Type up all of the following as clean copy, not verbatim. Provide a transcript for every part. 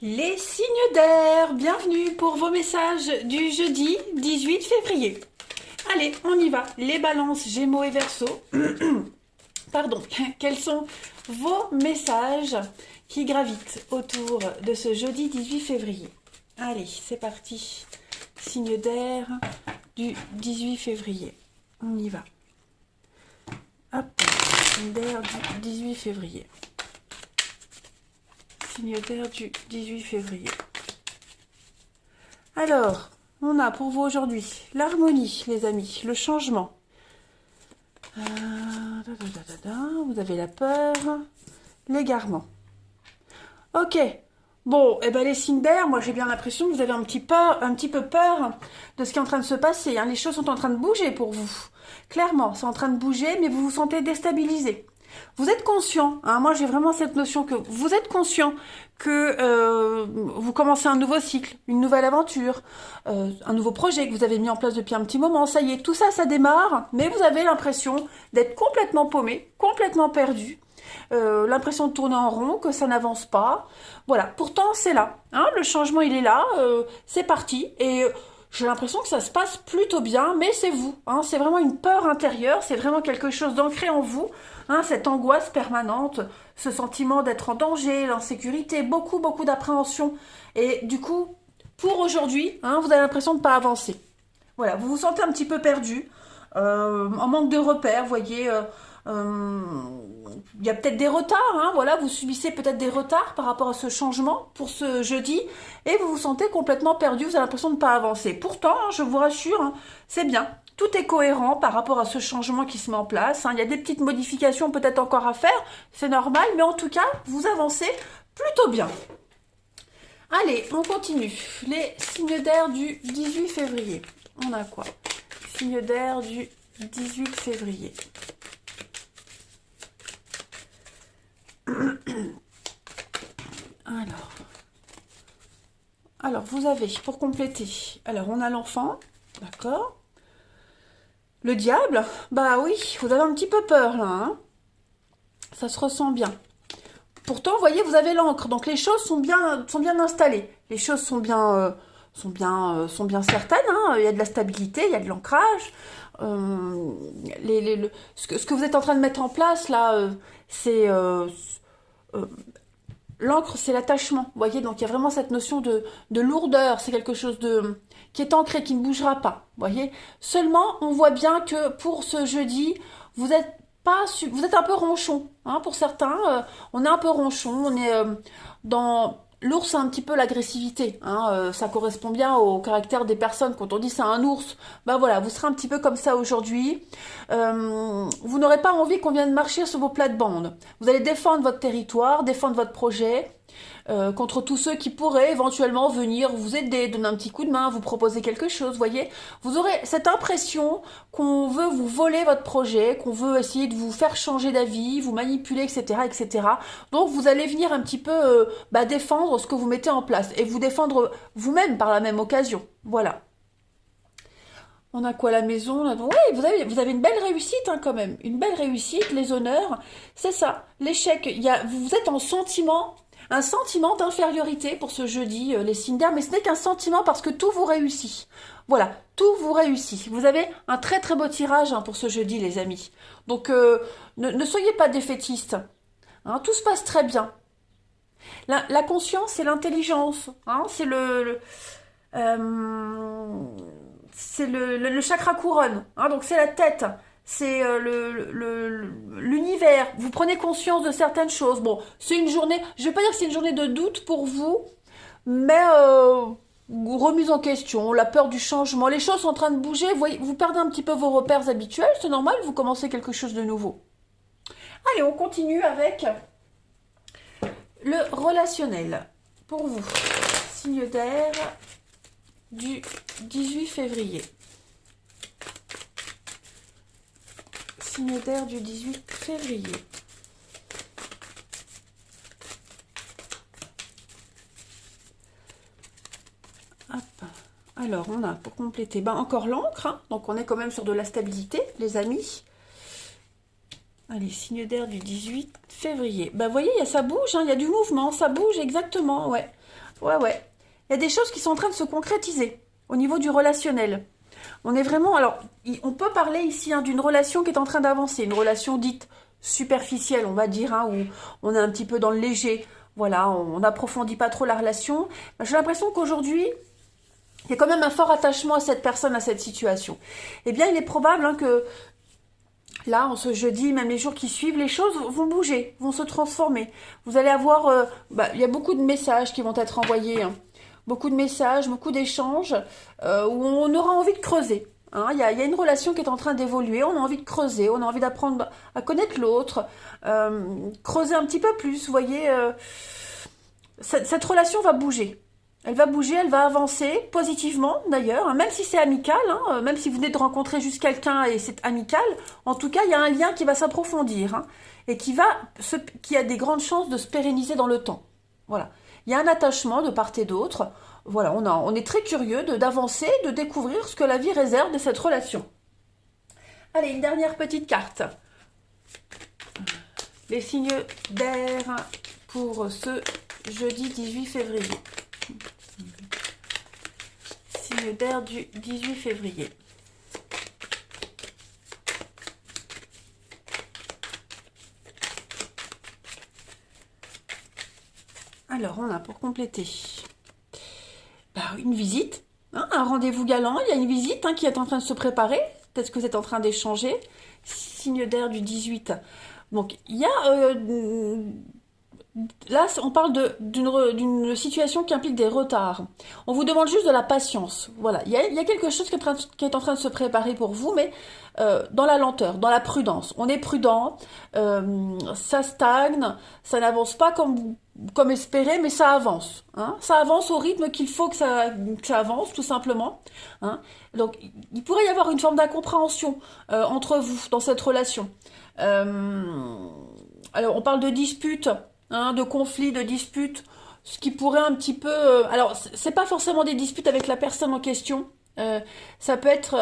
Les signes d'air, bienvenue pour vos messages du jeudi 18 février. Allez, on y va. Les balances, Gémeaux et Verseaux. Pardon, quels sont vos messages qui gravitent autour de ce jeudi 18 février? Allez, c'est parti. Signe d'air du 18 février. On y va. Hop, signe d'air du 18 février. Signe d'air du 18 février. Alors, on a pour vous aujourd'hui l'harmonie, les amis, le changement. Vous avez la peur, l'égarement. Ok. Bon, eh ben les signes d'air, moi j'ai bien l'impression que vous avez un petit peu peur de ce qui est en train de se passer. Hein. Les choses sont en train de bouger pour vous. Clairement, c'est en train de bouger, mais vous vous sentez déstabilisé. Vous êtes conscient, hein, moi j'ai vraiment cette notion que vous êtes conscient que vous commencez un nouveau cycle, une nouvelle aventure, un nouveau projet que vous avez mis en place depuis un petit moment. Ça y est, tout ça, ça démarre, mais vous avez l'impression d'être complètement paumé, complètement perdu. L'impression de tourner en rond, que ça n'avance pas. Voilà, pourtant c'est là. Hein, le changement il est là, c'est parti. Et j'ai l'impression que ça se passe plutôt bien, mais c'est vous. Hein, c'est vraiment une peur intérieure, c'est vraiment quelque chose d'ancré en vous. Hein, cette angoisse permanente, ce sentiment d'être en danger, l'insécurité, beaucoup d'appréhension. Et du coup, pour aujourd'hui, hein, vous avez l'impression de ne pas avancer. Voilà, vous vous sentez un petit peu perdu, en manque de repères, vous voyez... il y a peut-être des retards, hein, voilà, vous subissez peut-être des retards par rapport à ce changement pour ce jeudi et vous vous sentez complètement perdu, vous avez l'impression de ne pas avancer. Pourtant, hein, je vous rassure, hein, c'est bien, tout est cohérent par rapport à ce changement qui se met en place. Hein. Il y a des petites modifications peut-être encore à faire, c'est normal, mais en tout cas, vous avancez plutôt bien. Allez, on continue. Les signes d'air du 18 février. On a quoi? Signes d'air du 18 février. Alors, vous avez, pour compléter, alors on a l'enfant, d'accord. Le diable, bah oui, vous avez un petit peu peur là, hein. Ça se ressent bien. Pourtant, vous voyez, vous avez l'encre, donc les choses sont bien installées. Les choses sont bien certaines, hein. Il y a de la stabilité, il y a de l'ancrage. Ce que vous êtes en train de mettre en place là, c'est... l'encre, c'est l'attachement, vous voyez, donc il y a vraiment cette notion de lourdeur, c'est quelque chose qui est ancré, qui ne bougera pas, vous voyez. Seulement, on voit bien que pour ce jeudi, vous êtes un peu ronchon, hein, pour certains, on est un peu ronchon, on est dans... L'ours, c'est un petit peu l'agressivité, hein, ça correspond bien au caractère des personnes. Quand on dit c'est un ours, bah voilà, vous serez un petit peu comme ça aujourd'hui. Vous n'aurez pas envie qu'on vienne marcher sur vos plates-bandes. Vous allez défendre votre territoire, défendre votre projet, contre tous ceux qui pourraient éventuellement venir vous aider, donner un petit coup de main, vous proposer quelque chose, voyez. Vous aurez cette impression qu'on veut vous voler votre projet, qu'on veut essayer de vous faire changer d'avis, vous manipuler, etc., etc. Donc vous allez venir un petit peu défendre ce que vous mettez en place et vous défendre vous-même par la même occasion. Voilà. On a quoi, la maison là? Oui, vous avez une belle réussite hein, quand même. Une belle réussite, les honneurs. C'est ça, l'échec. Vous êtes en sentiment... Un sentiment d'infériorité pour ce jeudi, les signes d'air, mais ce n'est qu'un sentiment parce que tout vous réussit. Voilà, tout vous réussit. Vous avez un très beau tirage hein, pour ce jeudi, les amis. Donc, ne soyez pas défaitistes. Hein, tout se passe très bien. La conscience, c'est l'intelligence. Hein, c'est le chakra couronne. Hein, donc, c'est la tête. C'est l'univers. Vous prenez conscience de certaines choses. Bon, c'est une journée, je vais pas dire que c'est une journée de doute pour vous, mais remise en question, la peur du changement, les choses sont en train de bouger, vous perdez un petit peu vos repères habituels, c'est normal, vous commencez quelque chose de nouveau. Allez, on continue avec le relationnel. Pour vous, signe d'air du 18 février. Signe d'air du 18 février. Hop. Alors, on a pour compléter, encore l'encre, hein, donc on est quand même sur de la stabilité, les amis. Allez, signe d'air du 18 février. Vous voyez, ça bouge, hein, il y a du mouvement, ça bouge exactement, ouais. Ouais, ouais. Il y a des choses qui sont en train de se concrétiser au niveau du relationnel. On est vraiment... Alors, on peut parler ici hein, d'une relation qui est en train d'avancer, une relation dite superficielle, on va dire, hein, où on est un petit peu dans le léger. Voilà, on n'approfondit pas trop la relation. J'ai l'impression qu'aujourd'hui, il y a quand même un fort attachement à cette personne, à cette situation. Eh bien, il est probable hein, que là, en ce jeudi, même les jours qui suivent, les choses vont bouger, vont se transformer. Vous allez avoir... il y a beaucoup de messages qui vont être envoyés. Hein. Beaucoup de messages, beaucoup d'échanges où on aura envie de creuser. Hein. Il y a une relation qui est en train d'évoluer, on a envie de creuser, on a envie d'apprendre à connaître l'autre, creuser un petit peu plus. Vous voyez, cette relation va bouger. Elle va bouger, elle va avancer positivement d'ailleurs, hein, même si c'est amical, hein, même si vous venez de rencontrer juste quelqu'un et c'est amical, en tout cas il y a un lien qui va s'approfondir hein, et qui a des grandes chances de se pérenniser dans le temps. Voilà, il y a un attachement de part et d'autre. Voilà, on est très curieux d'avancer, de découvrir ce que la vie réserve de cette relation. Allez, une dernière petite carte. Les signes d'air pour ce jeudi 18 février. Signe d'air du 18 février. Alors, on a pour compléter une visite, hein, un rendez-vous galant. Il y a une visite hein, qui est en train de se préparer. Peut-être que vous êtes en train d'échanger. Signe d'air du 18. Donc, il y a... là, on parle d'une situation qui implique des retards. On vous demande juste de la patience. Voilà, il y a quelque chose qui est en train de se préparer pour vous, mais dans la lenteur, dans la prudence. On est prudent, ça stagne, ça n'avance pas comme espéré, mais ça avance. Hein. Ça avance au rythme qu'il faut que ça avance, tout simplement. Hein. Donc, il pourrait y avoir une forme d'incompréhension entre vous dans cette relation. Alors, on parle de disputes. Hein, de conflits, de disputes, ce qui pourrait un petit peu... alors, c'est pas forcément des disputes avec la personne en question. Ça peut être...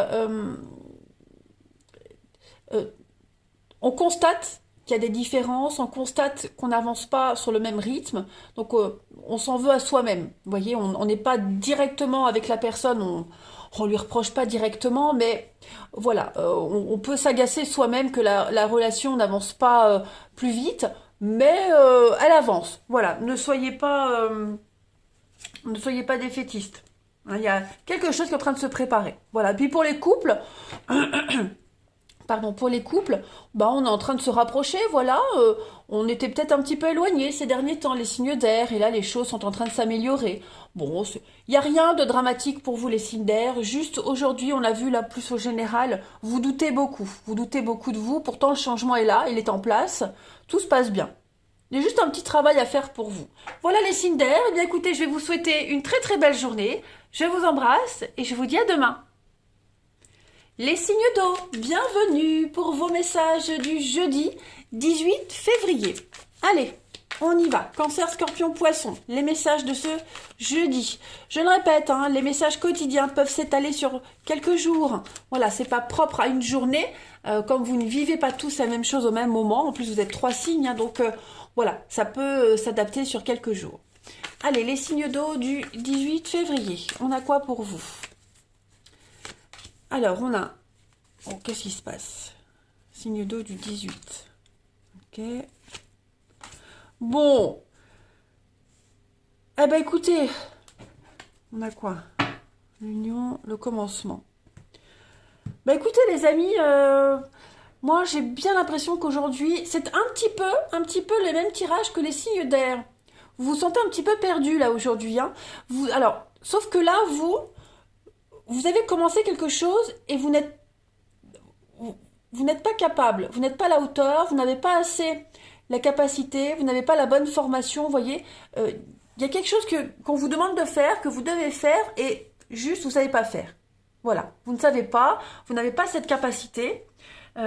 on constate qu'il y a des différences, on constate qu'on n'avance pas sur le même rythme, donc on s'en veut à soi-même. Vous voyez, on n'est pas directement avec la personne, on lui reproche pas directement, mais voilà, on peut s'agacer soi-même que la relation n'avance pas plus vite, mais elle avance. Voilà, ne soyez pas défaitistes. Hein, il y a quelque chose qui est en train de se préparer. Voilà. Puis pour les couples, pardon, pour les couples, on est en train de se rapprocher. Voilà, on était peut-être un petit peu éloignés ces derniers temps, les signes d'air, et là les choses sont en train de s'améliorer. Bon, il n'y a rien de dramatique pour vous les signes d'air. Juste aujourd'hui, on a vu là plus au général, vous doutez beaucoup de vous. Pourtant le changement est là, il est en place. Tout se passe bien. Il y a juste un petit travail à faire pour vous. Voilà les signes d'air. Eh bien écoutez, je vais vous souhaiter une très très belle journée. Je vous embrasse et je vous dis à demain. Les signes d'eau, bienvenue pour vos messages du jeudi 18 février. Allez, on y va. Cancer, Scorpion, Poisson, les messages de ce jeudi. Je le répète, hein, les messages quotidiens peuvent s'étaler sur quelques jours. Voilà, c'est pas propre à une journée. Comme vous ne vivez pas tous la même chose au même moment, en plus vous êtes 3 signes, hein, donc voilà, ça peut s'adapter sur quelques jours. Allez, les signes d'eau du 18 février. On a quoi pour vous? Alors, on a... Oh, qu'est-ce qui se passe? Signe d'eau du 18. Ok. Bon. Eh ben, écoutez. On a quoi? L'union, le commencement. Écoutez, les amis, moi, j'ai bien l'impression qu'aujourd'hui, c'est un petit peu le même tirage que les signes d'air. Vous vous sentez un petit peu perdu, là, aujourd'hui. Hein. Alors, sauf que là, vous avez commencé quelque chose et vous n'êtes pas capable, vous n'êtes pas à la hauteur, vous n'avez pas assez la capacité, vous n'avez pas la bonne formation, vous voyez. Il y a quelque chose qu'on vous demande de faire, que vous devez faire et juste vous ne savez pas faire. Voilà, vous ne savez pas, vous n'avez pas cette capacité. Il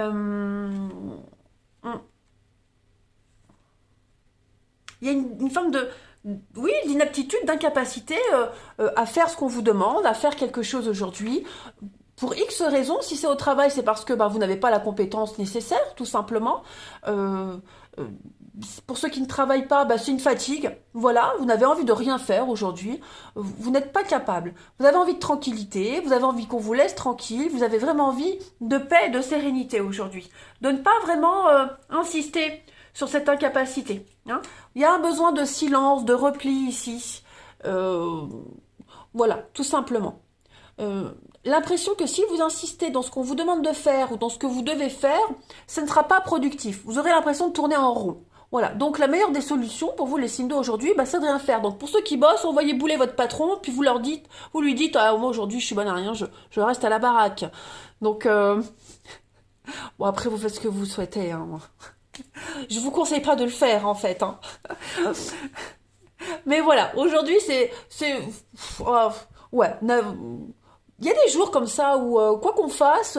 y a une forme d'inaptitude, d'incapacité à faire ce qu'on vous demande, à faire quelque chose aujourd'hui. Pour X raisons, si c'est au travail, c'est parce que vous n'avez pas la compétence nécessaire, tout simplement. pour ceux qui ne travaillent pas, bah, c'est une fatigue. Voilà, vous n'avez envie de rien faire aujourd'hui. Vous n'êtes pas capable. Vous avez envie de tranquillité, vous avez envie qu'on vous laisse tranquille, vous avez vraiment envie de paix et de sérénité aujourd'hui. De ne pas vraiment insister sur cette incapacité. Hein. Il y a un besoin de silence, de repli ici. Voilà, tout simplement. L'impression que si vous insistez dans ce qu'on vous demande de faire ou dans ce que vous devez faire, ce ne sera pas productif. Vous aurez l'impression de tourner en rond. Voilà, donc la meilleure des solutions pour vous les signes d'eau aujourd'hui, bah, c'est de rien faire. Donc pour ceux qui bossent, envoyez bouler votre patron, puis vous lui dites, ah, moi aujourd'hui je suis bonne à rien, je reste à la baraque. Donc, bon après vous faites ce que vous souhaitez. Hein. Je vous conseille pas de le faire en fait. Hein. Mais voilà, aujourd'hui ouais, il y a des jours comme ça où quoi qu'on fasse,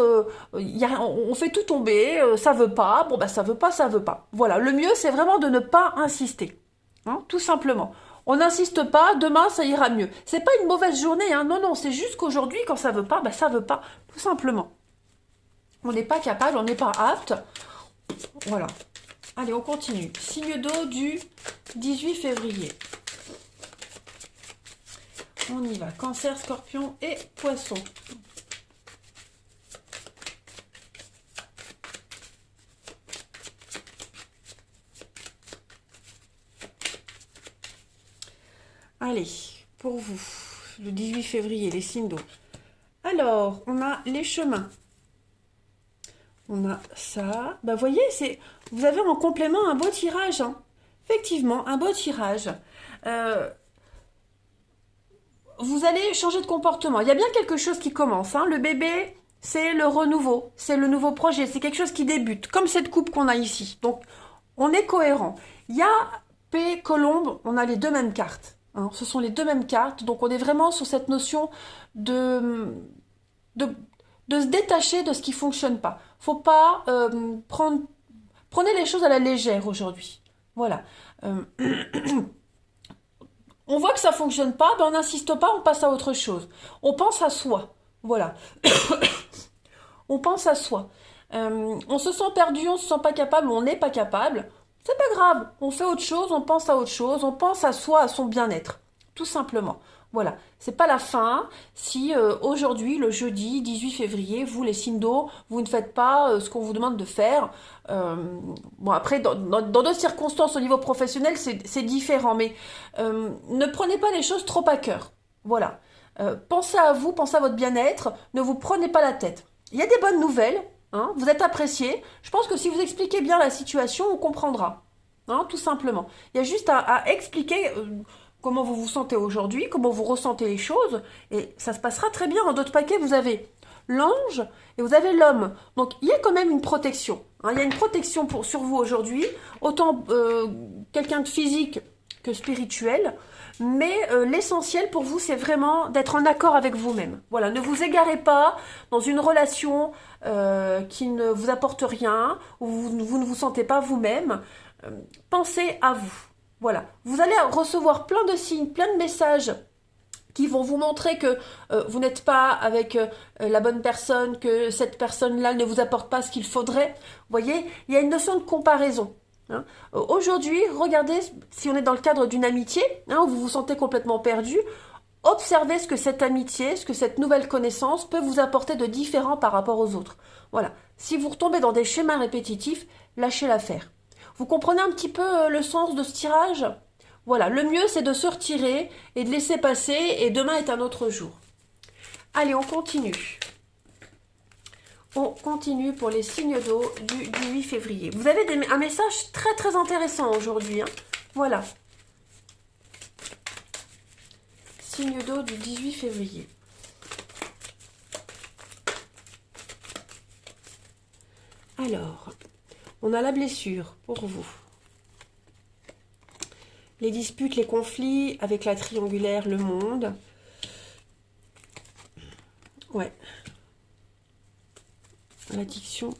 on fait tout tomber, ça veut pas, bon bah ça veut pas, ça veut pas. Voilà, le mieux c'est vraiment de ne pas insister, hein, tout simplement. On n'insiste pas, demain ça ira mieux. C'est pas une mauvaise journée, hein, non, non, c'est juste qu'aujourd'hui quand ça veut pas, bah ça veut pas, tout simplement. On n'est pas capable, on n'est pas apte, voilà. Allez, on continue. Signe d'eau du 18 février. On y va. Cancer, Scorpion et Poisson. Allez, pour vous, le 18 février, les signes d'eau. Alors, on a les chemins. On a ça. Bah, voyez, vous avez en complément un beau tirage. Hein. Effectivement, un beau tirage. Vous allez changer de comportement. Il y a bien quelque chose qui commence. Hein. Le bébé, c'est le renouveau. C'est le nouveau projet. C'est quelque chose qui débute. Comme cette coupe qu'on a ici. Donc, on est cohérent. Il y a P, Colombe. On a les deux mêmes cartes. Hein. Ce sont les deux mêmes cartes. Donc, on est vraiment sur cette notion de se détacher de ce qui fonctionne pas. Faut pas prenez les choses à la légère aujourd'hui. Voilà. On voit que ça fonctionne pas, ben on n'insiste pas, on passe à autre chose. On pense à soi. Voilà. On pense à soi. On se sent perdu, on se sent pas capable, on n'est pas capable. C'est pas grave. On fait autre chose, on pense à autre chose, on pense à soi, à son bien-être. Tout simplement. Voilà, c'est pas la fin si aujourd'hui, le jeudi 18 février, vous les signes d'eau, vous ne faites pas ce qu'on vous demande de faire. Bon après, dans d'autres circonstances au niveau professionnel, c'est différent, mais ne prenez pas les choses trop à cœur. Voilà, pensez à vous, pensez à votre bien-être, ne vous prenez pas la tête. Il y a des bonnes nouvelles, hein, vous êtes apprécié. Je pense que si vous expliquez bien la situation, on comprendra, hein, tout simplement. Il y a juste à expliquer... comment vous vous sentez aujourd'hui, comment vous ressentez les choses, et ça se passera très bien. Dans d'autres paquets, vous avez l'ange et vous avez l'homme. Donc, il y a quand même une protection. Hein. Il y a une protection sur vous aujourd'hui, autant quelqu'un de physique que spirituel, mais l'essentiel pour vous, c'est vraiment d'être en accord avec vous-même. Voilà, ne vous égarez pas dans une relation qui ne vous apporte rien, où vous ne vous sentez pas vous-même. Pensez à vous. Voilà, vous allez recevoir plein de signes, plein de messages qui vont vous montrer que vous n'êtes pas avec la bonne personne, que cette personne-là ne vous apporte pas ce qu'il faudrait. Vous voyez, il y a une notion de comparaison. Hein. Aujourd'hui, regardez si on est dans le cadre d'une amitié, hein, où vous vous sentez complètement perdu, observez ce que cette amitié, ce que cette nouvelle connaissance peut vous apporter de différent par rapport aux autres. Voilà, si vous retombez dans des schémas répétitifs, lâchez l'affaire. Vous comprenez un petit peu le sens de ce tirage? Voilà, le mieux c'est de se retirer et de laisser passer et demain est un autre jour. Allez, on continue. On continue pour les signes d'eau du 8 février. Vous avez un message très très intéressant aujourd'hui. Hein. Voilà. Signe d'eau du 18 février. Alors... on a la blessure pour vous. Les disputes, les conflits avec la triangulaire, le monde. Ouais. L'addiction.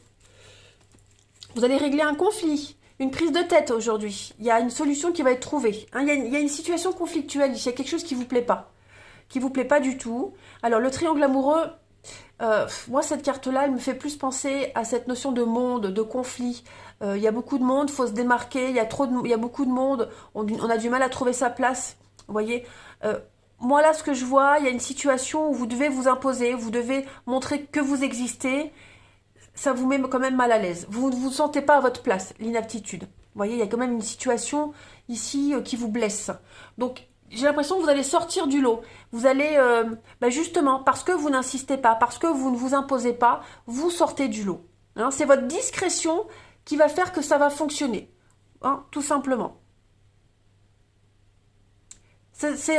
Vous allez régler un conflit, une prise de tête aujourd'hui. Il y a une solution qui va être trouvée. Hein, il y a une situation conflictuelle, il y a quelque chose qui ne vous plaît pas. Qui ne vous plaît pas du tout. Alors, le triangle amoureux, Moi, cette carte-là, elle me fait plus penser à cette notion de monde, de conflit. Il y a beaucoup de monde, il faut se démarquer, il y a beaucoup de monde, on a du mal à trouver sa place. Vous voyez. Moi, là, ce que je vois, il y a une situation où vous devez vous imposer, vous devez montrer que vous existez. Ça vous met quand même mal à l'aise. Vous ne vous sentez pas à votre place, l'inaptitude. Vous voyez, il y a quand même une situation ici qui vous blesse. Donc, j'ai l'impression que vous allez sortir du lot. Vous allez, justement, parce que vous n'insistez pas, parce que vous ne vous imposez pas, vous sortez du lot. Hein, c'est votre discrétion qui va faire que ça va fonctionner. Hein, tout simplement. C'est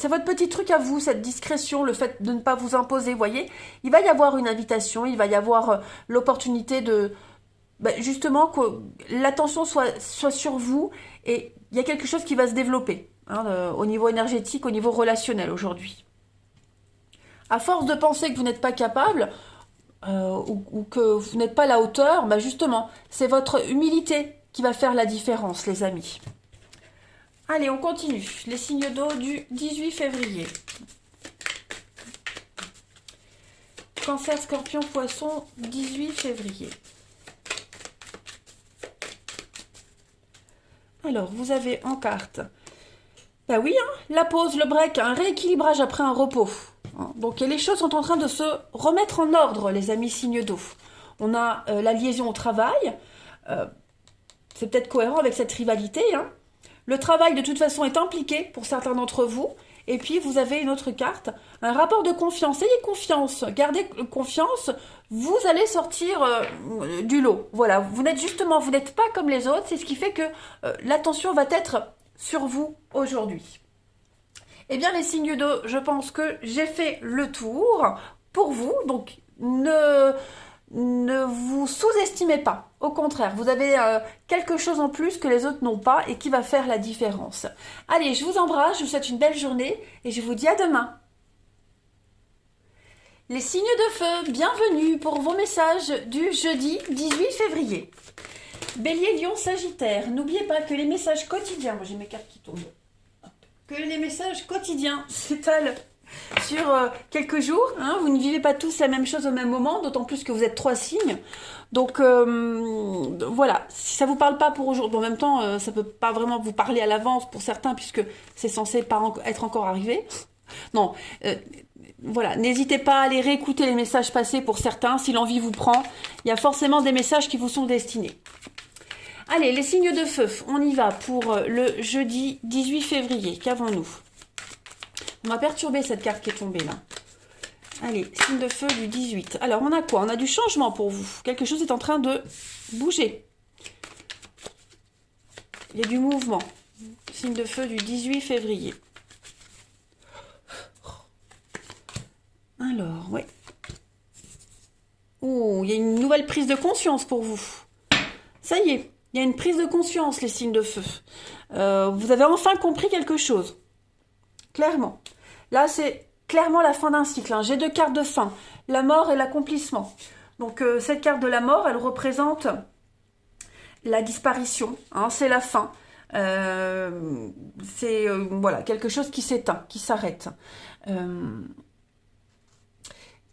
votre petit truc à vous, cette discrétion, le fait de ne pas vous imposer, vous voyez. Il va y avoir une invitation, il va y avoir l'opportunité de, justement, que l'attention soit sur vous et il y a quelque chose qui va se développer hein, au niveau énergétique, au niveau relationnel aujourd'hui. À force de penser que vous n'êtes pas capable ou que vous n'êtes pas à la hauteur, justement, c'est votre humilité qui va faire la différence, les amis. Allez, on continue. Les signes d'eau du 18 février. Cancer, Scorpion, Poisson, 18 février. Alors, vous avez en carte, oui, hein, la pause, le break, un rééquilibrage après un repos. Donc, et les choses sont en train de se remettre en ordre, les amis signes d'eau. On a la liaison au travail. C'est peut-être cohérent avec cette rivalité, hein. Le travail, de toute façon, est impliqué pour certains d'entre vous. Et puis, vous avez une autre carte, un rapport de confiance. Ayez confiance, gardez confiance, vous allez sortir du lot. Voilà, vous n'êtes pas comme les autres. C'est ce qui fait que l'attention va être sur vous aujourd'hui. Eh bien, les signes d'eau, je pense que j'ai fait le tour pour vous. Donc, ne vous sous-estimez pas. Au contraire, vous avez quelque chose en plus que les autres n'ont pas et qui va faire la différence. Allez, je vous embrasse, je vous souhaite une belle journée et je vous dis à demain. Les signes de feu, bienvenue pour vos messages du jeudi 18 février. Bélier, Lion, Sagittaire, n'oubliez pas que les messages quotidiens, moi j'ai mes cartes qui tombent, que les messages quotidiens s'étalent sur quelques jours, hein, vous ne vivez pas tous la même chose au même moment, d'autant plus que vous êtes 3 signes. Donc voilà, si ça vous parle pas pour aujourd'hui, en même temps, ça peut pas vraiment vous parler à l'avance pour certains puisque c'est censé pas être encore arrivé. Non, voilà, n'hésitez pas à aller réécouter les messages passés pour certains, si l'envie vous prend. Il y a forcément des messages qui vous sont destinés. Allez, les signes de feu, on y va pour le jeudi 18 février. Qu'avons-nous ? On m'a perturbé cette carte qui est tombée là. Allez, signe de feu du 18. Alors, on a quoi? On a du changement pour vous. Quelque chose est en train de bouger. Il y a du mouvement. Signe de feu du 18 février. Alors, ouais. Oh, il y a une nouvelle prise de conscience pour vous. Ça y est, il y a une prise de conscience, les signes de feu. Vous avez enfin compris quelque chose. Clairement. Là, c'est clairement la fin d'un cycle. Hein. J'ai 2 cartes de fin. La mort et l'accomplissement. Donc, cette carte de la mort, elle représente la disparition. Hein, c'est la fin. C'est voilà, quelque chose qui s'éteint, qui s'arrête.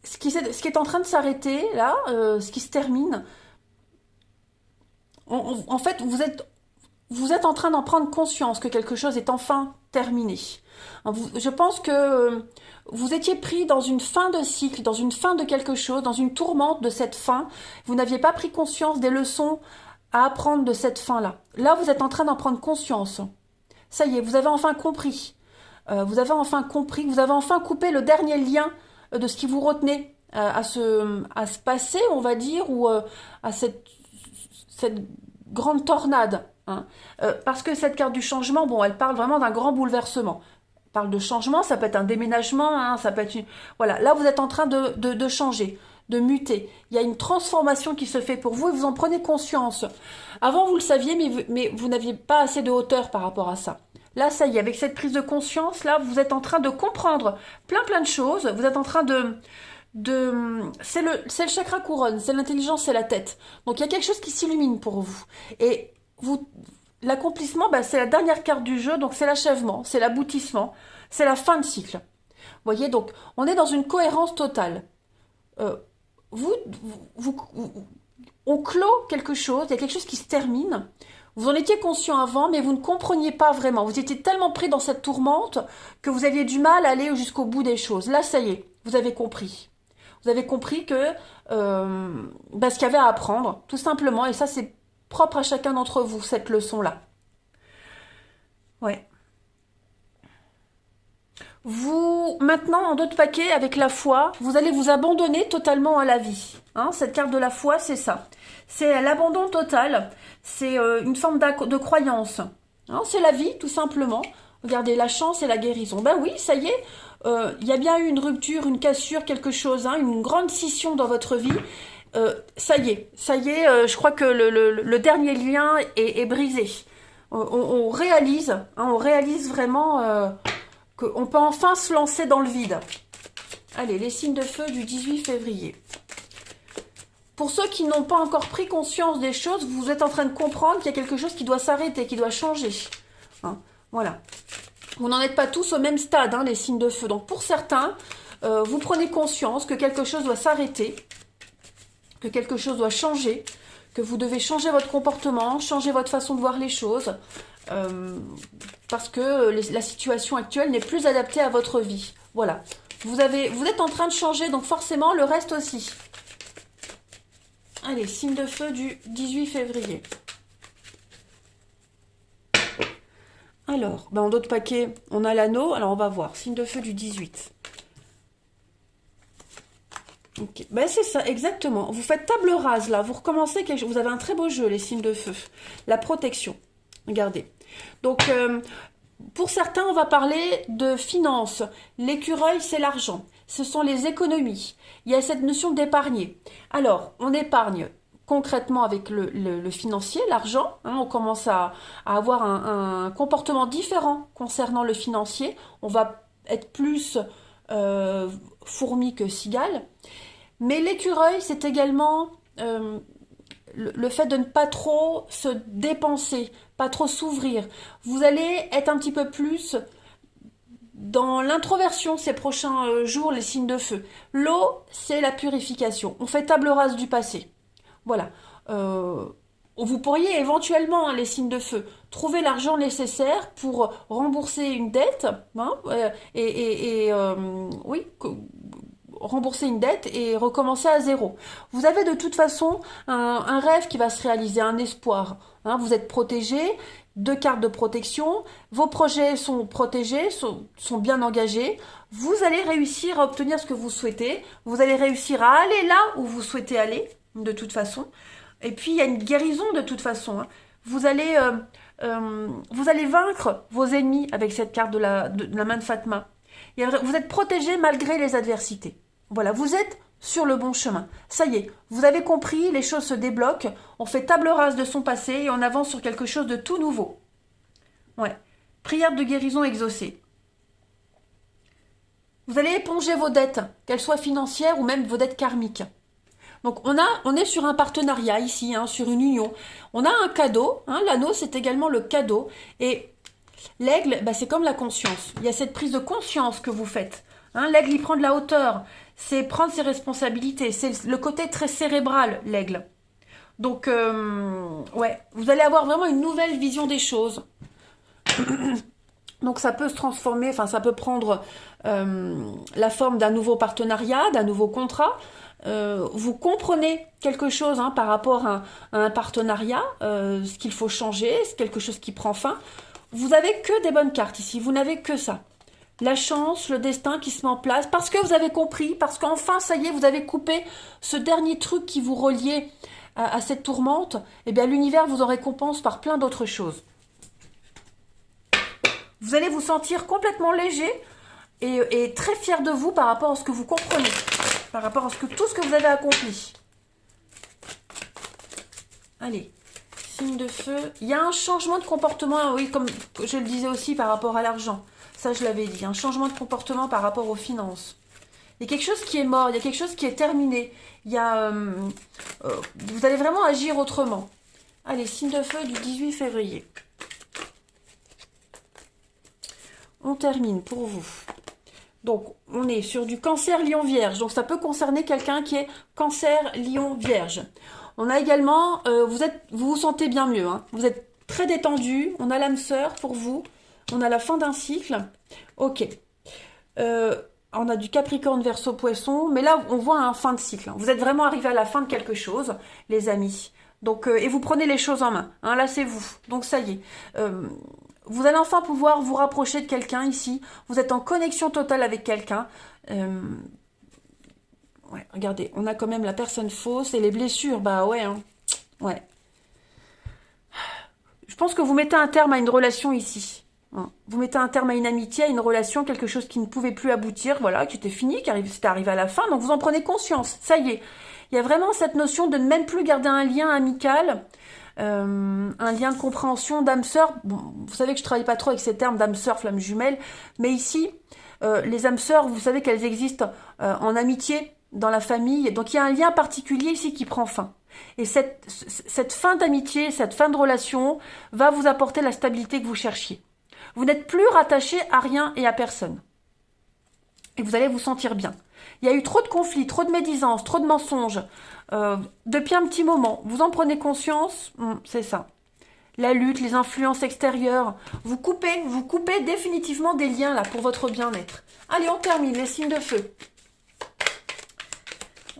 Ce qui est en train de s'arrêter, là, ce qui se termine, en fait, vous êtes en train d'en prendre conscience que quelque chose est enfin terminé. Je pense que vous étiez pris dans une fin de cycle, dans une fin de quelque chose, dans une tourmente de cette fin. Vous n'aviez pas pris conscience des leçons à apprendre de cette fin-là. Là, vous êtes en train d'en prendre conscience. Ça y est, vous avez enfin compris. Vous avez enfin compris, vous avez enfin coupé le dernier lien de ce qui vous retenait à ce passé, on va dire, ou à cette grande tornade. Hein. Parce que cette carte du changement, bon, elle parle vraiment d'un grand bouleversement. Elle parle de changement, ça peut être un déménagement, hein, ça peut être voilà, là vous êtes en train de changer, de muter. Il y a une transformation qui se fait pour vous et vous en prenez conscience. Avant vous le saviez, mais vous n'aviez pas assez de hauteur par rapport à ça. Là, ça y est, avec cette prise de conscience, là, vous êtes en train de comprendre plein de choses. Vous êtes en train c'est le chakra couronne, c'est l'intelligence, c'est la tête. Donc, il y a quelque chose qui s'illumine pour vous. Et l'accomplissement, c'est la dernière carte du jeu, donc c'est l'achèvement, c'est l'aboutissement, c'est la fin de cycle. Voyez, donc on est dans une cohérence totale. Euh, vous, on clôt quelque chose, il y a quelque chose qui se termine. Vous en étiez conscient avant, mais vous ne compreniez pas vraiment. Vous étiez tellement pris dans cette tourmente que vous aviez du mal à aller jusqu'au bout des choses. Là, ça y est, vous avez compris. Vous avez compris que ce qu'il y avait à apprendre, tout simplement, et ça c'est propre à chacun d'entre vous, cette leçon-là. Ouais. Vous, maintenant, en d'autres paquets, avec la foi, vous allez vous abandonner totalement à la vie. Hein, cette carte de la foi, c'est ça. C'est l'abandon total. C'est une forme de croyance. Hein, c'est la vie, tout simplement. Regardez, la chance et la guérison. Ben oui, ça y est, il y a bien eu une rupture, une cassure, quelque chose, hein, une grande scission dans votre vie. Ça y est, je crois que le dernier lien est brisé. On réalise, hein, on réalise vraiment qu'on peut enfin se lancer dans le vide. Allez, les signes de feu du 18 février. Pour ceux qui n'ont pas encore pris conscience des choses, vous êtes en train de comprendre qu'il y a quelque chose qui doit s'arrêter, qui doit changer. Hein, voilà. Vous n'en êtes pas tous au même stade, hein, les signes de feu. Donc pour certains, vous prenez conscience que quelque chose doit s'arrêter, que quelque chose doit changer, que vous devez changer votre comportement, changer votre façon de voir les choses, parce que la situation actuelle n'est plus adaptée à votre vie. Voilà. Vous êtes en train de changer, donc forcément le reste aussi. Allez, signe de feu du 18 février. Alors, dans d'autres paquets, on a l'anneau. Alors, on va voir. Signe de feu du 18. Ok. Ben, c'est ça, exactement. Vous faites table rase, là. Vous recommencez quelque chose. Vous avez un très beau jeu, les signes de feu. La protection. Regardez. Donc, pour certains, on va parler de finances. L'écureuil, c'est l'argent. Ce sont les économies. Il y a cette notion d'épargner. Alors, on épargne concrètement avec le financier, l'argent. Hein, on commence à avoir un comportement différent concernant le financier. On va être plus fourmi que cigale. Mais l'écureuil, c'est également le fait de ne pas trop se dépenser, pas trop s'ouvrir. Vous allez être un petit peu plus dans l'introversion ces prochains jours, les signes de feu. L'eau, c'est la purification. On fait table rase du passé. Voilà. Vous pourriez éventuellement, hein, les signes de feu, trouver l'argent nécessaire pour rembourser une dette, hein, oui, rembourser une dette et recommencer à zéro. Vous avez de toute façon un rêve qui va se réaliser, un espoir. Hein, vous êtes protégé, 2 cartes de protection, vos projets sont protégés, sont bien engagés. Vous allez réussir à obtenir ce que vous souhaitez. Vous allez réussir à aller là où vous souhaitez aller, de toute façon. Et puis, il y a une guérison de toute façon. Hein. Vous allez vaincre vos ennemis avec cette carte de la main de Fatma. Vous êtes protégé malgré les adversités. Voilà, vous êtes sur le bon chemin. Ça y est, vous avez compris, les choses se débloquent, on fait table rase de son passé et on avance sur quelque chose de tout nouveau. Ouais, prière de guérison exaucée. Vous allez éponger vos dettes, qu'elles soient financières ou même vos dettes karmiques. Donc on est sur un partenariat ici, hein, sur une union. On a un cadeau, hein, l'anneau c'est également le cadeau. Et l'aigle, bah, c'est comme la conscience. Il y a cette prise de conscience que vous faites. Hein, l'aigle, il prend de la hauteur. C'est prendre ses responsabilités. C'est le côté très cérébral, l'aigle. Donc, ouais, vous allez avoir vraiment une nouvelle vision des choses. Donc, ça peut se transformer, enfin, ça peut prendre la forme d'un nouveau partenariat, d'un nouveau contrat. Vous comprenez quelque chose, hein, par rapport à un partenariat, ce qu'il faut changer, c'est quelque chose qui prend fin. Vous avez que des bonnes cartes ici, vous n'avez que ça. La chance, le destin qui se met en place, parce que vous avez compris, parce qu'enfin, ça y est, vous avez coupé ce dernier truc qui vous reliait à cette tourmente, et bien l'univers vous en récompense par plein d'autres choses. Vous allez vous sentir complètement léger et très fier de vous par rapport à ce que vous comprenez, par rapport à tout ce que vous avez accompli. Allez. Signe de feu. Il y a un changement de comportement, oui, comme je le disais aussi par rapport à l'argent. Ça, je l'avais dit. Un changement de comportement par rapport aux finances. Il y a quelque chose qui est mort, il y a quelque chose qui est terminé. Il y a, vous allez vraiment agir autrement. Allez, signe de feu du 18 février. On termine pour vous. Donc, on est sur du cancer lion vierge. Donc, ça peut concerner quelqu'un qui est cancer lion vierge. On a également, vous vous sentez bien mieux. Hein. Vous êtes très détendu. On a l'âme sœur pour vous. On a la fin d'un cycle. Ok. On a du Capricorne, Verseau, Poisson. Mais là, on voit un fin de cycle. Vous êtes vraiment arrivé à la fin de quelque chose, les amis. Donc, et vous prenez les choses en main. Hein, là, c'est vous. Donc, ça y est. Vous allez enfin pouvoir vous rapprocher de quelqu'un ici. Vous êtes en connexion totale avec quelqu'un. Ouais, regardez, on a quand même la personne fausse et les blessures. Bah ouais, hein. Ouais. Je pense que vous mettez un terme à une relation ici. Hein. Vous mettez un terme à une amitié, à une relation, quelque chose qui ne pouvait plus aboutir, voilà, qui était fini, c'était arrivé à la fin. Donc vous en prenez conscience. Ça y est. Il y a vraiment cette notion de ne même plus garder un lien amical. Un lien de compréhension d'âme sœur. Bon, vous savez que je travaille pas trop avec ces termes d'âme sœur, flamme jumelle, mais ici, les âmes sœurs, vous savez qu'elles existent en amitié, dans la famille. Donc il y a un lien particulier ici qui prend fin. Et cette fin d'amitié, cette fin de relation va vous apporter la stabilité que vous cherchiez. Vous n'êtes plus rattaché à rien et à personne. Et vous allez vous sentir bien. Il y a eu trop de conflits, trop de médisances, trop de mensonges. Depuis un petit moment, vous en prenez conscience, c'est ça. La lutte, les influences extérieures, vous coupez définitivement des liens là pour votre bien-être. Allez, on termine les signes de feu.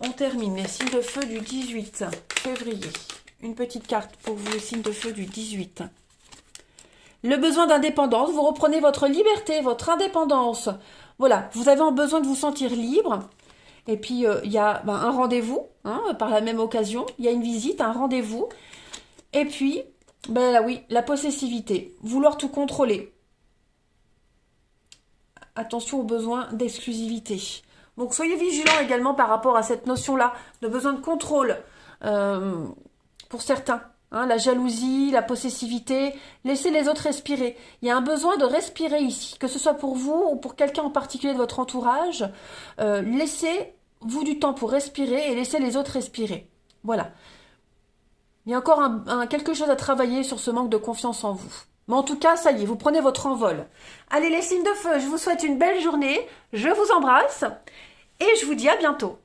On termine les signes de feu du 18 février. Une petite carte pour vous, les signes de feu du 18. Le besoin d'indépendance, vous reprenez votre liberté, votre indépendance. Voilà, vous avez besoin de vous sentir libre. Et puis, il y a un rendez-vous, hein, par la même occasion. Il y a une visite, un rendez-vous. Et puis, là oui, la possessivité. Vouloir tout contrôler. Attention aux besoins d'exclusivité. Donc, soyez vigilants également par rapport à cette notion-là de besoin de contrôle pour certains. Hein, la jalousie, la possessivité. Laissez les autres respirer. Il y a un besoin de respirer ici, que ce soit pour vous ou pour quelqu'un en particulier de votre entourage. Laissez-vous du temps pour respirer et laissez les autres respirer. Voilà. Il y a encore quelque chose à travailler sur ce manque de confiance en vous. Mais en tout cas, ça y est, vous prenez votre envol. Allez, les signes de feu, je vous souhaite une belle journée. Je vous embrasse et je vous dis à bientôt.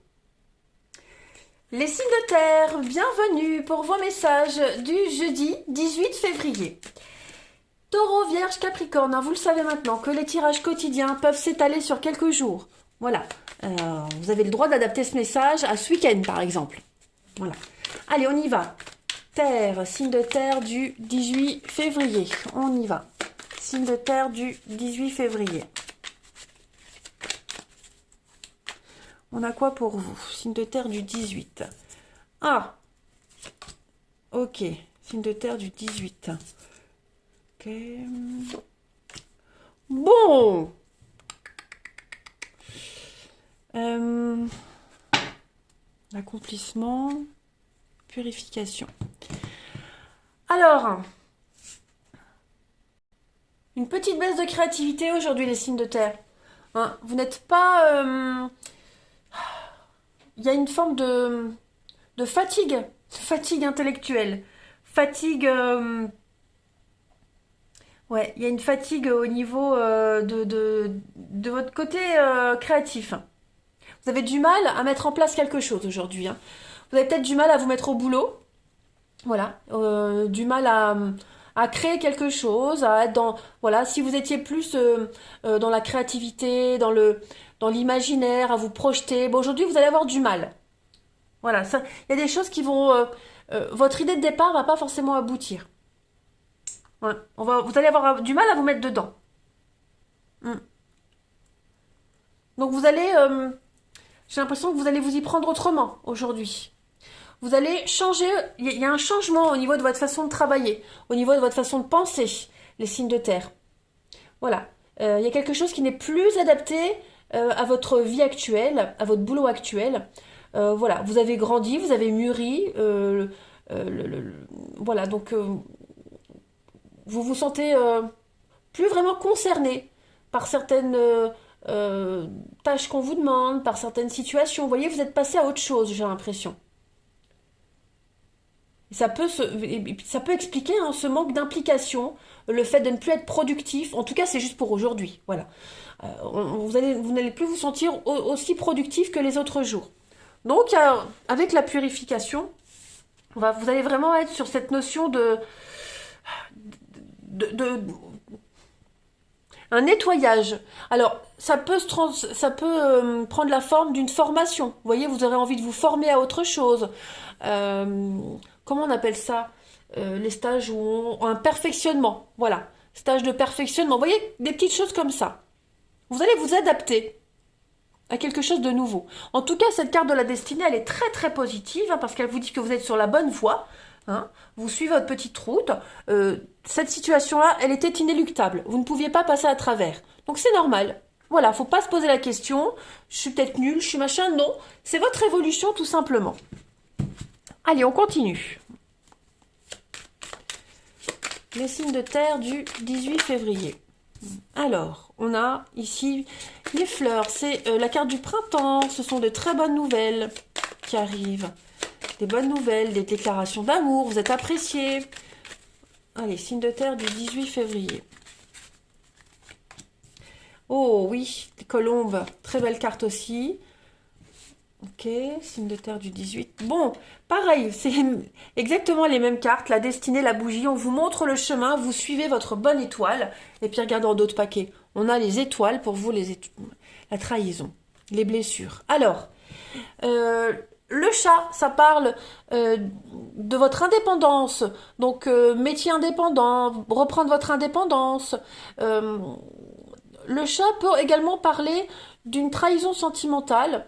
Les signes de terre, bienvenue pour vos messages du jeudi 18 février. Taureau, Vierge, Capricorne, hein, vous le savez maintenant que les tirages quotidiens peuvent s'étaler sur quelques jours. Voilà, vous avez le droit d'adapter ce message à ce week-end par exemple. Voilà. Allez, on y va. Terre, signe de terre du 18 février. On y va. Signe de terre du 18 février. On a quoi pour vous? Signe de terre du 18. Ah, ok. Signe de terre du 18. Ok. Bon. Accomplissement. Purification. Alors, une petite baisse de créativité aujourd'hui, les signes de terre. Hein, vous n'êtes pas... il y a une forme de fatigue intellectuelle. Fatigue... ouais, il y a une fatigue au niveau de votre côté créatif. Vous avez du mal à mettre en place quelque chose aujourd'hui. Hein. Vous avez peut-être du mal à vous mettre au boulot. Voilà. Du mal à créer quelque chose, à être dans... Voilà, si vous étiez plus dans la créativité, dans l'imaginaire, à vous projeter. Bon, aujourd'hui, vous allez avoir du mal. Voilà, il y a des choses qui vont... votre idée de départ va pas forcément aboutir. Ouais, vous allez avoir du mal à vous mettre dedans. Donc vous allez... j'ai l'impression que vous allez vous y prendre autrement aujourd'hui. Vous allez changer, il y a un changement au niveau de votre façon de travailler, au niveau de votre façon de penser, les signes de terre. Voilà, il y a quelque chose qui n'est plus adapté à votre vie actuelle, à votre boulot actuel. Voilà, vous avez grandi, vous avez mûri, voilà, donc vous vous sentez plus vraiment concerné par certaines tâches qu'on vous demande, par certaines situations. Vous voyez, vous êtes passé à autre chose, j'ai l'impression. Et ça peut expliquer hein, ce manque d'implication, le fait de ne plus être productif. En tout cas, c'est juste pour aujourd'hui. Voilà. Vous n'allez plus vous sentir aussi productif que les autres jours. Donc, avec la purification, vous allez vraiment être sur cette notion de un nettoyage. Alors, ça peut prendre la forme d'une formation. Vous voyez, vous aurez envie de vous former à autre chose. Comment on appelle ça? Les stages un perfectionnement. Voilà, stage de perfectionnement. Vous voyez, des petites choses comme ça. Vous allez vous adapter à quelque chose de nouveau. En tout cas, cette carte de la destinée, elle est très très positive hein, parce qu'elle vous dit que vous êtes sur la bonne voie. Hein, vous suivez votre petite route. Cette situation-là, elle était inéluctable. Vous ne pouviez pas passer à travers. Donc c'est normal. Voilà, faut pas se poser la question. Je suis peut-être nulle, je suis machin. Non, c'est votre évolution tout simplement. Allez, on continue. Les signes de terre du 18 février. Alors, on a ici les fleurs. C'est la carte du printemps. Ce sont de très bonnes nouvelles qui arrivent. Des bonnes nouvelles, des déclarations d'amour, vous êtes apprécié. Allez, signe de terre du 18 février. Oh oui, colombe, très belle carte aussi. Ok, signe de terre du 18. Bon, pareil, c'est exactement les mêmes cartes. La destinée, la bougie, on vous montre le chemin, vous suivez votre bonne étoile. Et puis regardons d'autres paquets. On a les étoiles pour vous, la trahison, les blessures. Alors, le chat, ça parle de votre indépendance, donc métier indépendant, reprendre votre indépendance. Le chat peut également parler d'une trahison sentimentale.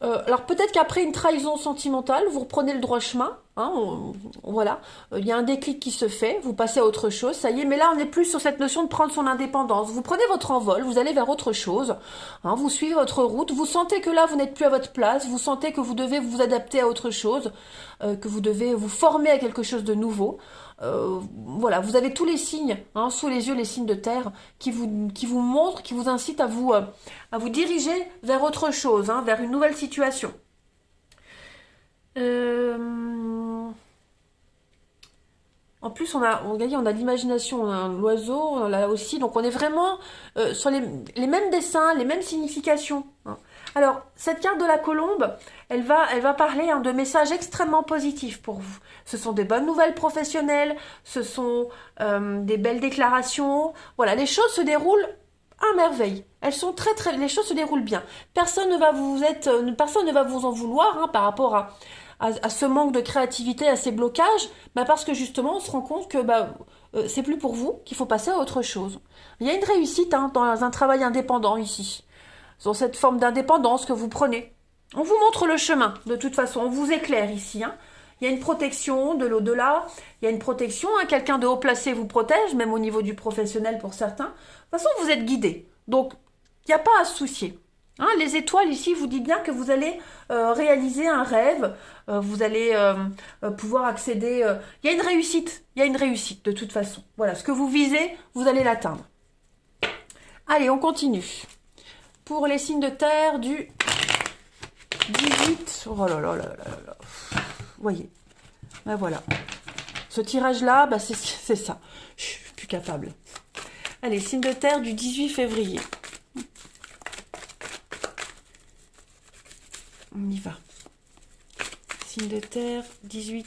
Alors peut-être qu'après une trahison sentimentale, vous reprenez le droit chemin, hein, voilà, il y a un déclic qui se fait, vous passez à autre chose, ça y est, mais là on est plus sur cette notion de prendre son indépendance. Vous prenez votre envol, vous allez vers autre chose, hein, vous suivez votre route, vous sentez que là vous n'êtes plus à votre place, vous sentez que vous devez vous adapter à autre chose, que vous devez vous former à quelque chose de nouveau. Voilà, vous avez tous les signes hein, sous les yeux, les signes de terre qui vous montrent, qui vous incitent à vous diriger vers autre chose, hein, vers une nouvelle situation. En plus, on a l'imagination, on a l'oiseau, on l'a aussi, donc on est vraiment sur les mêmes dessins, les mêmes significations. Hein. Alors, cette carte de la colombe, elle va parler hein, de messages extrêmement positifs pour vous. Ce sont des bonnes nouvelles professionnelles, ce sont des belles déclarations. Voilà, les choses se déroulent à merveille. Elles sont les choses se déroulent bien. Personne ne va vous en vouloir hein, par rapport à ce manque de créativité, à ces blocages, parce que justement on se rend compte que c'est plus pour vous, qu'il faut passer à autre chose. Il y a une réussite hein, dans un travail indépendant ici, dans cette forme d'indépendance que vous prenez. On vous montre le chemin, de toute façon, on vous éclaire ici. Hein. Il y a une protection de l'au-delà, il y a une protection, hein, quelqu'un de haut placé vous protège, même au niveau du professionnel pour certains. De toute façon, vous êtes guidé, donc il n'y a pas à se soucier. Hein, les étoiles ici vous disent bien que vous allez réaliser un rêve, vous allez pouvoir accéder. Il y a une réussite de toute façon. Voilà, ce que vous visez, vous allez l'atteindre. Allez, on continue. Pour les signes de terre du 18. Oh là là là là là. Vous voyez. Ben voilà. Ce tirage-là, c'est ça. Je suis plus capable. Allez, signe de terre du 18 février. On y va. Signe de terre, 18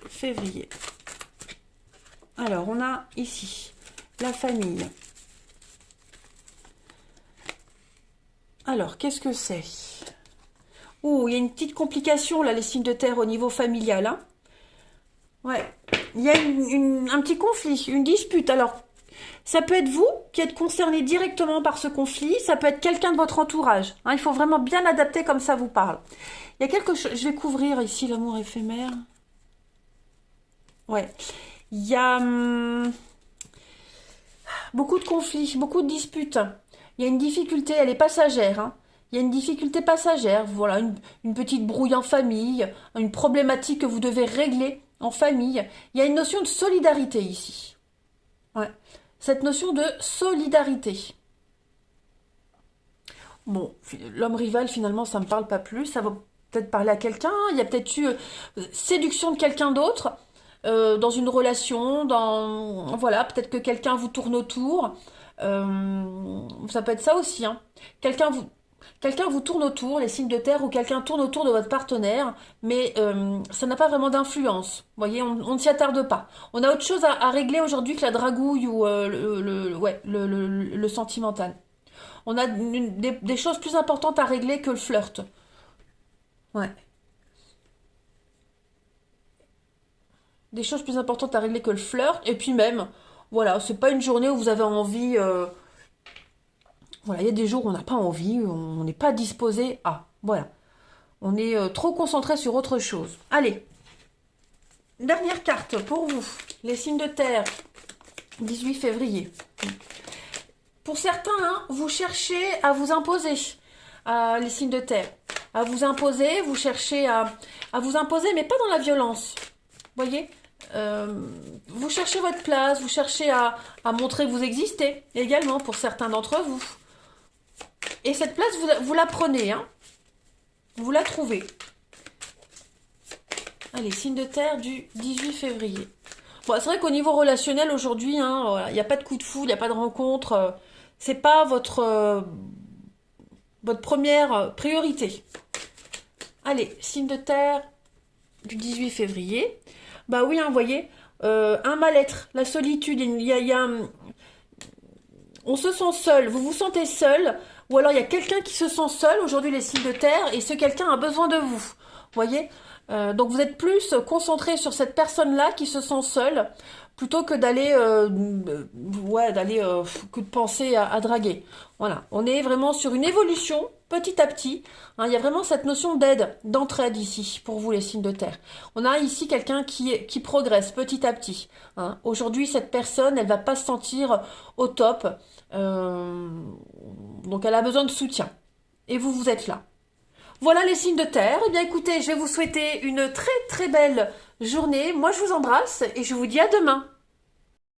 février. Alors, on a ici la famille. Alors, qu'est-ce que c'est? Oh, il y a une petite complication, là, les signes de terre au niveau familial. Hein. Ouais, il y a un petit conflit, une dispute. Alors, ça peut être vous qui êtes concerné directement par ce conflit, ça peut être quelqu'un de votre entourage. Hein, il faut vraiment bien adapter comme ça vous parle. Il y a quelque chose, je vais couvrir ici l'amour éphémère. Ouais, il y a beaucoup de conflits, beaucoup de disputes. Il y a une difficulté, elle est passagère. Hein. Il y a une difficulté passagère, voilà, une petite brouille en famille, une problématique que vous devez régler en famille. Il y a une notion de solidarité ici. Ouais. Cette notion de solidarité. Bon, l'homme rival, finalement, ça ne me parle pas plus. Ça va peut-être parlé à quelqu'un, il y a peut-être eu séduction de quelqu'un d'autre dans une relation, voilà, peut-être que quelqu'un vous tourne autour. Ça peut être ça aussi, hein. Quelqu'un vous, quelqu'un vous tourne autour, les signes de terre, ou quelqu'un tourne autour de votre partenaire, mais ça n'a pas vraiment d'influence. Vous voyez, on ne s'y attarde pas. On a autre chose à régler aujourd'hui que la dragouille ou ouais, le sentimental. On a des choses plus importantes à régler que le flirt. Ouais. Des choses plus importantes à régler que le flirt. Et puis même, voilà, c'est pas une journée où vous avez envie. Voilà, il y a des jours où on n'a pas envie, on n'est pas disposé à. Voilà. On est trop concentré sur autre chose. Allez, dernière carte pour vous. Les signes de terre, 18 février. Pour certains, hein, vous cherchez à vous imposer, les signes de terre. À vous imposer, vous cherchez à vous imposer, mais pas dans la violence. Vous voyez, vous cherchez votre place, vous cherchez à montrer que vous existez, également pour certains d'entre vous. Et cette place, vous la prenez, hein. Vous la trouvez. Allez, signe de terre du 18 février. Bon, c'est vrai qu'au niveau relationnel, aujourd'hui, hein, voilà, il n'y a pas de coup de foudre, il n'y a pas de rencontre. C'est pas votre première priorité. Allez, signe de terre du 18 février. Bah oui, hein, vous voyez, un mal-être, la solitude, on se sent seul, vous vous sentez seul, ou alors il y a quelqu'un qui se sent seul, aujourd'hui les signes de terre, et ce quelqu'un a besoin de vous. Vous voyez, donc vous êtes plus concentré sur cette personne-là qui se sent seule, plutôt que d'aller que de penser à draguer. Voilà, on est vraiment sur une évolution petit à petit. Hein, il y a vraiment cette notion d'aide, d'entraide ici pour vous les signes de terre. On a ici quelqu'un qui progresse petit à petit. Hein. Aujourd'hui, cette personne, elle va pas se sentir au top, donc elle a besoin de soutien. Et vous êtes là. Voilà les signes de terre. Eh bien écoutez, je vais vous souhaiter une très très belle journée. Moi je vous embrasse et je vous dis à demain.